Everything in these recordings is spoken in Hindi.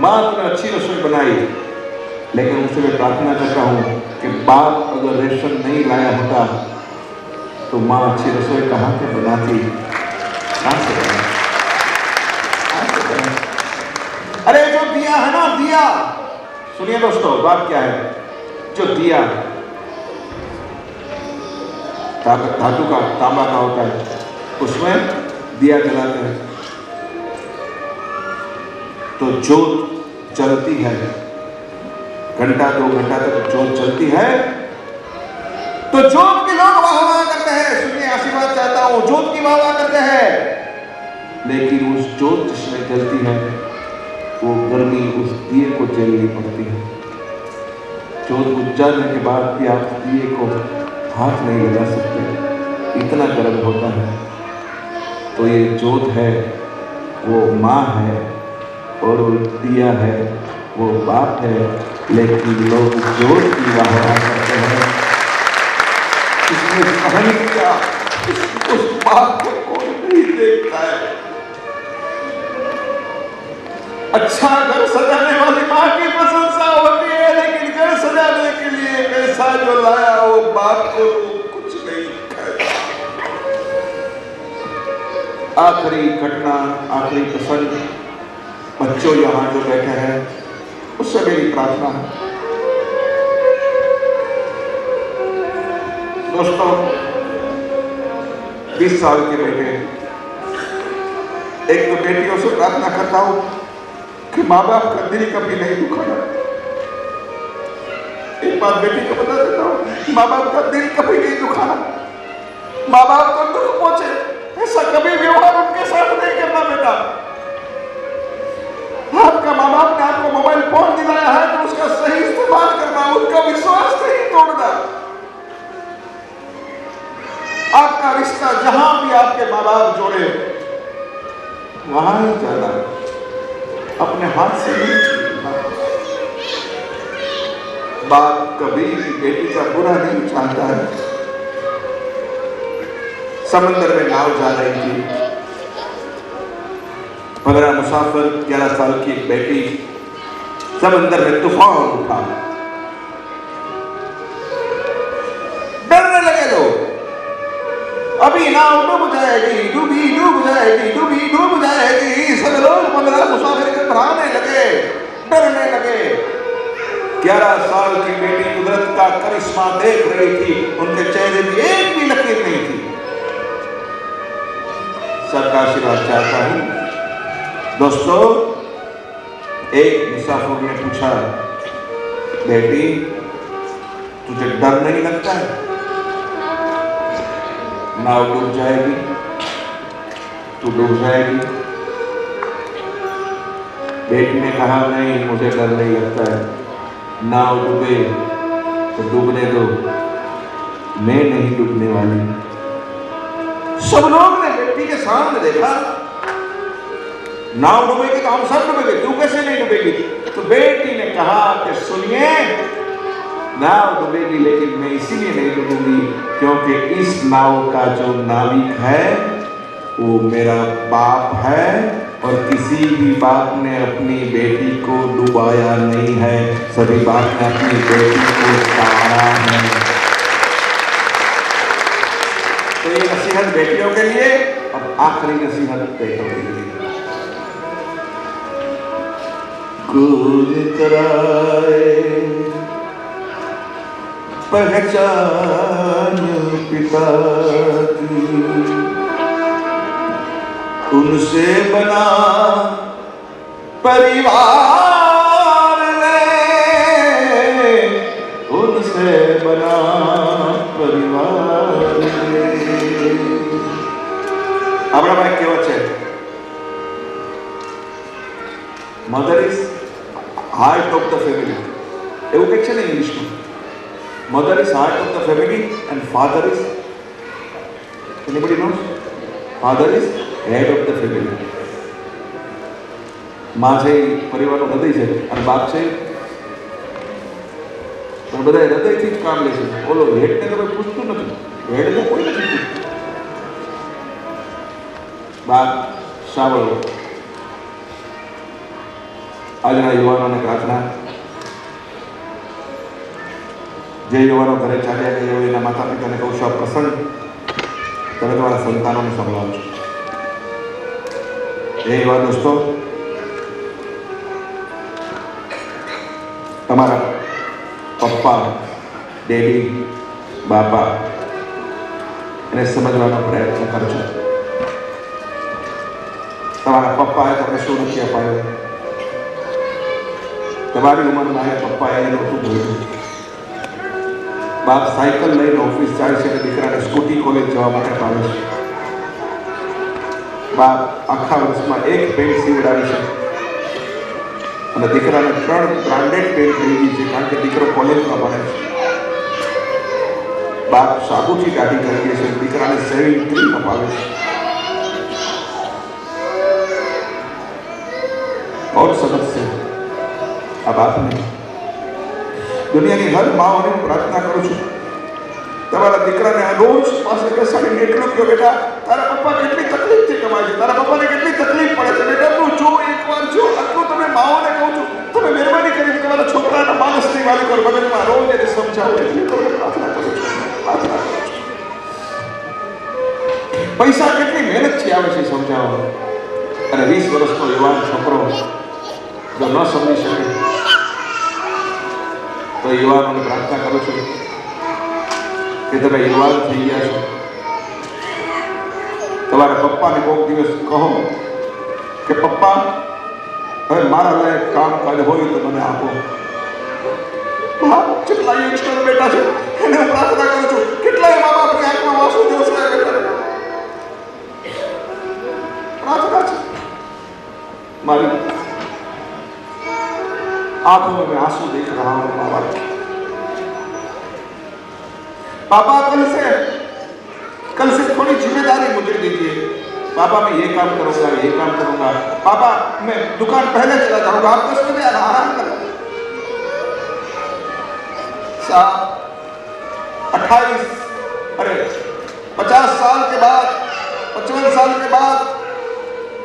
माँ तुमने अच्छी रसोई बनाई, लेकिन उससे मैं प्रार्थना करता हूँ कि बाप अगर रेशन नहीं लाया होता तो माँ अच्छी रसोई कहाँ से बनाती, कहाँ से बनाती? अरे जो दिया है ना, दिया, सुनिए दोस्तों बात क्या है, जो दिया धातु का, तांबा का होता है, उसमें दिया जलाते हैं तो जोत जलती है, घंटा 2 घंटा तक जोत जलती है, तो जोत के लोग वाह वाह करते हैं, सुनिए आशीर्वाद चाहता हूं, जोत की वाह वाह करते हैं, लेकिन उस जोत जिसमें जलती है वो गर्मी उस दिए को झेलनी पड़ती है। जोत बुझ जाने के बाद भी आप दिए को हाथ नहीं लगा सकते, इतना गर्म होता है। तो ये जोत है वो माँ है और वो दिया है वो बाप है, लेकिन लोग जोत की वाह वाह करते हैं। इसमें कहानी क्या, उस बाप को कोई नहीं देखता है। अच्छा घर सजाने वाली माँ की प्रशंसा होती है, लेकिन घर सजाने के लिए पैसा जो लाया वो बाप को कुछ नहीं कहता। आखिरी घटना, आखिरी प्रसंग, बच्चों यहां जो बैठे हैं उससे मेरी प्रार्थना है। दोस्तों 20 साल के बेटे, एक तो बेटियों से प्रार्थना करता हूं कि माँ बाप का दिल कभी नहीं दुखाना। एक बात बेटी को बता देता हूँ, माँ बाप का दिल कभी नहीं दुखाना, माँ बाप को दुख पहुंचे ऐसा कभी व्यवहार उनके साथ नहीं करना बेटा। आपका माँ बाप ने आपको मोबाइल फोन दिलाया है तो उसका सही इस्तेमाल करना, उनका विश्वास नहीं तोड़ना। आपका रिश्ता जहां भी आपके माँ बाप जोड़े वहां ही जाना, अपने हाथ से नहीं छूटना। बाप कभी भी बेटी का बुरा नहीं चाहता है। समंदर में नाव जा रही थी, 15 मुसाफिर, 11 साल की एक बेटी, समंदर में तूफान उठा, डरने लगे लोग, अभी नाव डूब जाएगी, डूब जाएगी। सब लोग 15 मुसाफिर घबराने लगे, डरने लगे। 11 साल की बेटी कुदरत का करिश्मा देख रही थी, उनके चेहरे में एक भी लकीर नहीं थी। सबका आशीर्वाद चाहता हूं दोस्तों। एक मुसाफिर ने पूछा, बेटी तुझे डर नहीं लगता है? नाव डूब जाएगी, तू डूब जाएगी। बेटी ने कहा, नहीं मुझे डर नहीं लगता है, नाव डूबे तो डूबने दो, मैं नहीं डूबने वाली। सब लोग ने बेटी के सामने देखा, नाव डूबेगी तो हम सब डूबेंगे, तू कैसे नहीं डूबेगी? तो बेटी ने कहा कि सुनिए, नाव डूबेगी लेकिन मैं इसीलिए नहीं डूबूंगी क्योंकि इस नाव का जो नाविक है वो मेरा बाप है, और किसी भी बाप ने अपनी बेटी को डुबाया नहीं है, सभी बाप ने अपनी बेटी को तारा है। तो ये नसीहत बेटियों के लिए, अब आखिरी नसीहत बेटों के लिए। कौन कराए पहचान पिता की, उनसे बना परिवार ले, उनसे बना परिवार ले। આપણા ભાઈ કેવો છે? Mother is heart of the family, એવું કંઈક છે ને ઇંગ્લિશમાં. Mother is heart of the family and father is, anybody knows? Father is head of the family. माँ છે પરિવારનો હૃદય છે અને બાપ છે પણ બધા હૃદયથી જ કામ લે છે. બોલો હેડને તો કોઈ પૂછતું નથી, હેડને કોઈ નથી પૂછતું. બાપ સાંભળો, આજના યુવાનોને પ્રાર્થના, જે યુવાનો ઘરે ચાલ્યા ગયા હોય એના માતા પિતાને કહું છું, આ પ્રસંગ તમે તમારા સંતાનોને સંભળાવજો. એ એવા દોસ્તો, તમારા પપ્પા, ડેડી, બાપા એને સમજવાનો પ્રયત્ન કરજો. તમારા પપ્પાએ તમને શું નથી અપાયું? તમારી ઉંમરમાં એ પપ્પાએ નહોતું જોયું. બાપ સાયકલ લઈને ઓફિસ જાય છે અને દીકરાને સ્કૂટી કોલેજ જવા માટે પાડે છે. બાપ આખા વર્ષમાં એક પેન્ટ સીવડાવે છે અને દીકરાને 3 બ્રાન્ડેડ પેન્ટ ખરીદી છે, કારણ કે દીકરો કોલેજમાં ભણે છે. બાપ સાબુથી દાઢી કરીએ છે, દીકરાને સેવિંગ ક્રીમ અપાવે છે. બહુ સરસ છે આ બાપને. દુનિયાની હર માઓને હું પ્રાર્થના કરું છું, તમારા દીકરાને આ રોજ પાસે બેસાડીને એટલું કહો, બેટા તારા પપ્પા કેટલી તકલીફથી કમાય છે, તારા પપ્પાને કેટલી તકલીફ પડે છે, બેટા તું જો, એકવાર જો. આટલું તમે માઓને કહું છું, તમે મહેરબાની કરીને તમારા છોકરાના માનસની વાલી કરો, મગજમાં રોજ એને સમજાવો. એટલી તમને પ્રાર્થના કરું છું, પ્રાર્થના કરું છું. પૈસા કેટલી મહેનતથી આવે છે સમજાવવા, અને 20 વર્ષનો યુવાન છોકરો જો ન સમજી શકે તો યુવાનોને પ્રાર્થના કરું છું કે તમે યુવાન થઈ ગયા છો, તમારા પપ્પાને કોઈક દિવસ કહો કે પપ્પા હવે મારા લાયક કામકાજ હોય તો મને આપો. કેટલા યંગસ્ટર બેટા છે, એને હું પ્રાર્થના કરું છું, કેટલાય મા બાપની આંખમાં આંસુ જોશે બેટા. પ્રાર્થના છે મારી, आंखों में आंसू देख रहा हूं माँ बाप. पापा कल से थोड़ी जिम्मेदारी मुझे दीजिए. पापा मैं ये काम करूंगा, ये काम करूंगा. पापा मैं दुकान पहले चला जाऊंगा, आप 10 बजे आराम करो. 28 अरे 50 साल के बाद, 55 साल के बाद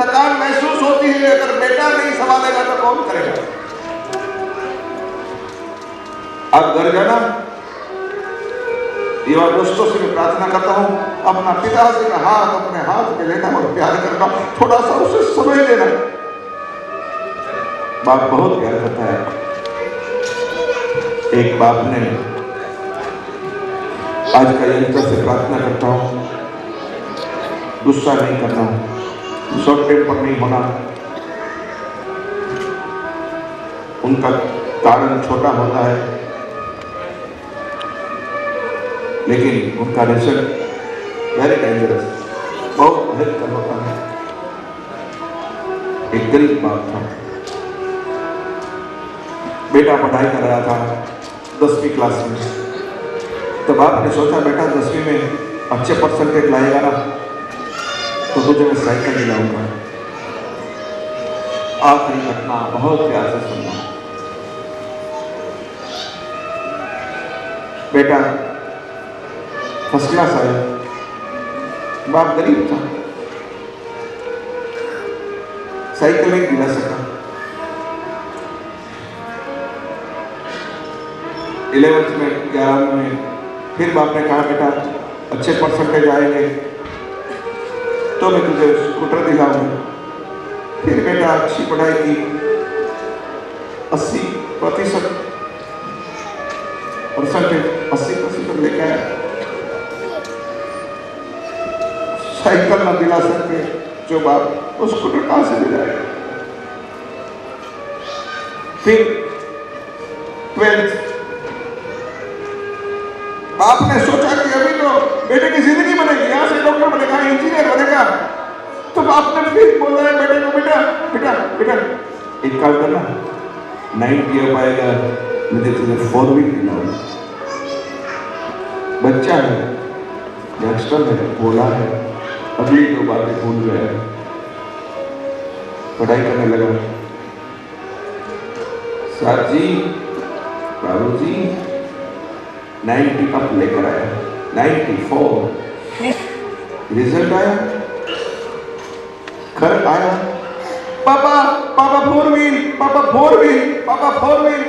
थकान महसूस होती है. अगर बेटा नहीं संभालेगा तो कौन करेगा? आप घर जाना. युवा दोस्तों से मैं प्रार्थना करता हूं, अपना पिताजी का हाथ अपने हाथ में लेना और प्यार करना, थोड़ा सा उसे समय देना. बाप बहुत प्यार करता है. एक बाप ने आज का यंत्र से प्रार्थना करता हूं, गुस्सा नहीं करना, शॉर्ट टेम्पर नहीं होना. उनका कारण छोटा होता है लेकिन उनका रिजल्ट वेरी डेंजरस, बहुत भयंकर होता है. एक गरीब बाप था, बेटा पढ़ाई कर रहा था 10वीं क्लास में. तो बाप ने सोचा बेटा 10वीं में अच्छे परसेंटेज लाएगा ना तो तुझे मैं साइकिल दिलाऊंगा. आखिरी घटना बहुत प्यार से सुनना. बेटा फर्स्ट क्लास आया, बाप गरीब था, साइकिल नहीं दिला सका. 11th में 11वीं में फिर बाप ने कहा बेटा अच्छे परसेंटेज आएंगे तो मैं तुझे स्कूटर दिलाऊंगा. फिर बेटा अच्छी पढ़ाई की, 80% परसेंटेज 80% लेके आया. साइकिल न दिला सकते जो बाप उस स्कूटर कहां से दिलाएगा? फिर 12th बाप ने सोचा कि अभी तो बेटे की जिंदगी बनेगी, यहां से डॉक्टर बनेगा, इंजीनियर बनेगा. तो बाप ने फिर बोला है बेटे को बेटा बेटा बेटा एक काम करना, 90 आ पाएगा मुझे तुझे 4 व्हील दिलाऊंगा. बच्चा है, यंगस्टर है, बोला है, अगली 2 बातें भूल गया है. पढ़ाई करने लगा. सर जी, बाबू जी 90 अप लेकर आया, 94 रिजल्ट आया, घर आया. पापा पापा 4 व्हील पापा फोर व्हील, पापा फोर व्हील।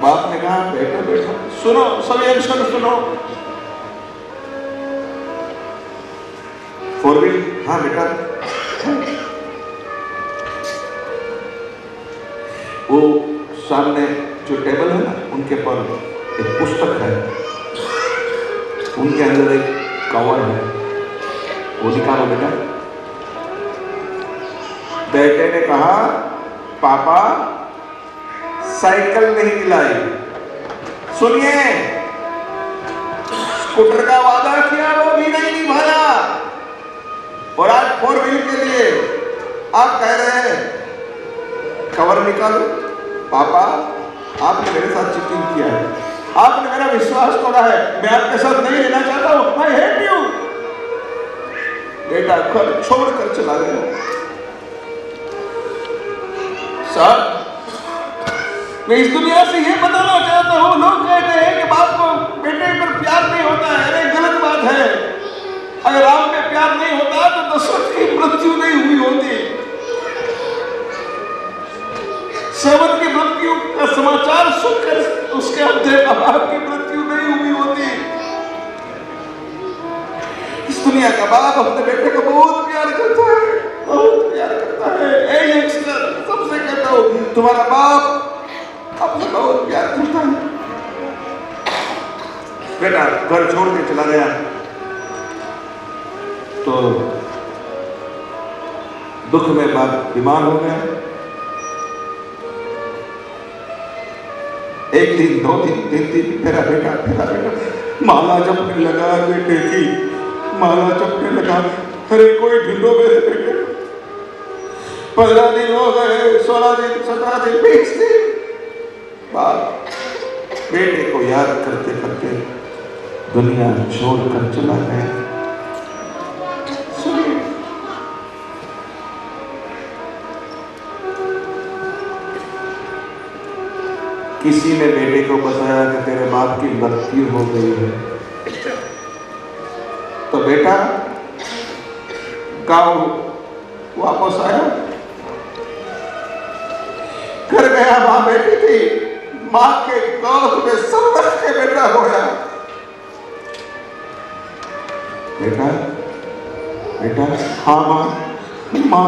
बाप ने कहा बेटा बेटा सुनो, सभी अक्षर सुनो। फोर व्हील, हाँ बेटा। वो सामने जो टेबल है ना, उनके पर एक पुस्तक है, उनके अंदर एक कवर है, वो निकालो बेटा। बेटे ने कहा पापा साइकिल नहीं दिलाई। सुनिए, स्कूटर का वादा किया वो भी नहीं निभाया, और आज फोर व्हील के लिए आप कह रहे हैं कवर निकालो। पापा आपने मेरे साथ चीटिंग किया है, आपने मेरा विश्वास तोड़ा है, मैं आपके साथ नहीं रहना चाहता हूं, आई हेट यू। बेटा घर छोड़कर चला गया। सर, मैं इस दुनिया से ये बताना चाहता हूं, लोग कहते हैं कि बाप को बेटे पर प्यार नहीं होता है, अरे गलत बात है। अगर राम पे प्यार नहीं होता तो दशरथ की मृत्यु नहीं हुई होती, सेवक की मृत्यु का समाचार सुनकर उसके अपने बाप की मृत्यु नहीं हुई होती। इस दुनिया का बाप अपने बेटे को बहुत प्यार करता है, बहुत प्यार करता है। ए यंगस्टर, सबसे कहता हूं, तुम्हारा बाप आपसे बहुत प्यार करता है। बेटा घर छोड़ के चला गया तो दुख में बाप बीमार हो गया। एक दिन, दो दिन, तीन दिन, मेरा बेटा माला जपने लगा, बेटे की माला जपने लगा। अरे कोई ढूंढो मेरे बेटे। 15 दिन हो गए, 16 दिन, 17 दिन, 20 दिन बाद बेटे को याद करते करते दुनिया छोड़कर चला गया। सुनिए, किसी ने बेटे को बताया कि तेरे बाप की मृत्यु हो गई है, तो बेटा गांव वापस आया, घर गया, मां बेटी थी, मां के गोद में सर रख के बेटा रोया। बेटा बेटा, हाँ मां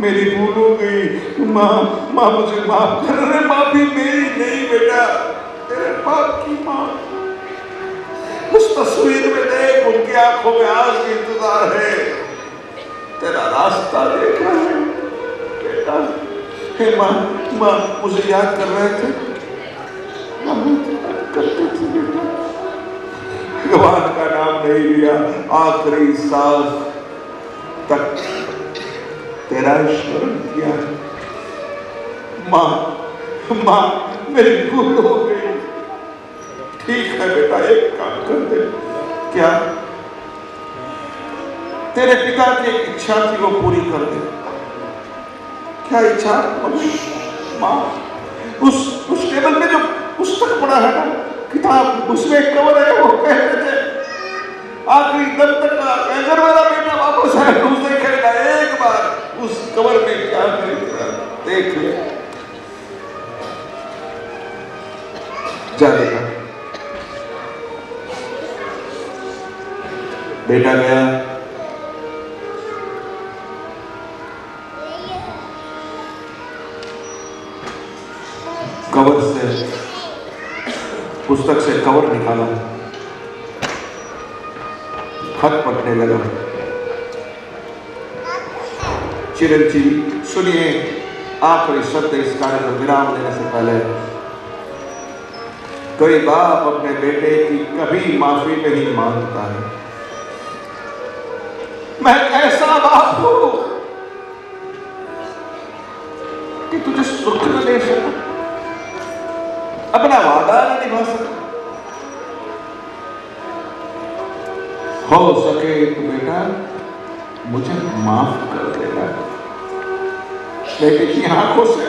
मेरी भूल हो गई, मां मुझे माफ कर। अरे माफी मेरी नहीं बेटा, तेरे बाप की मां। उस तस्वीर में देख, उनकी आंखों में आज भी इंतजार है, तेरा रास्ता देखा है बेटा। हे मां मुझे याद कर रहे थे, करते थे बेटा, भगवान का नाम नहीं लिया, आखिरी सांस तक तेरा स्मरण किया। मां मेरी भूल हो गई। ठीक है बेटा, एक काम कर दे। क्या? तेरे पिता की एक इच्छा थी, वो पूरी कर दे। क्या इच्छा? मां, उस टेबल में जो पुस्तक पड़ा है ना, किताब, उसमें एक कवर है, वो कहते थे आखिरी दम तक अगर मेरा बेटा वापस आए तो उसे कहेगा एक बार उस कवर में क्या देख ले। जा बेटा गया, कवर से, पुस्तक से कवर निकाला, खत पढ़ने लगा। चिरंजीवी सुनिए, आखिरी शब्द इस कार्य को विराम देने से पहले, कोई बाप अपने बेटे की कभी माफी नहीं मांगता है। मैं ऐसा बाप हूं कि तुझे सुख न दे सका, अपना वादा न निभा सका। हो सके तो बेटा मुझे माफ कर देना। बेटे की आंखों से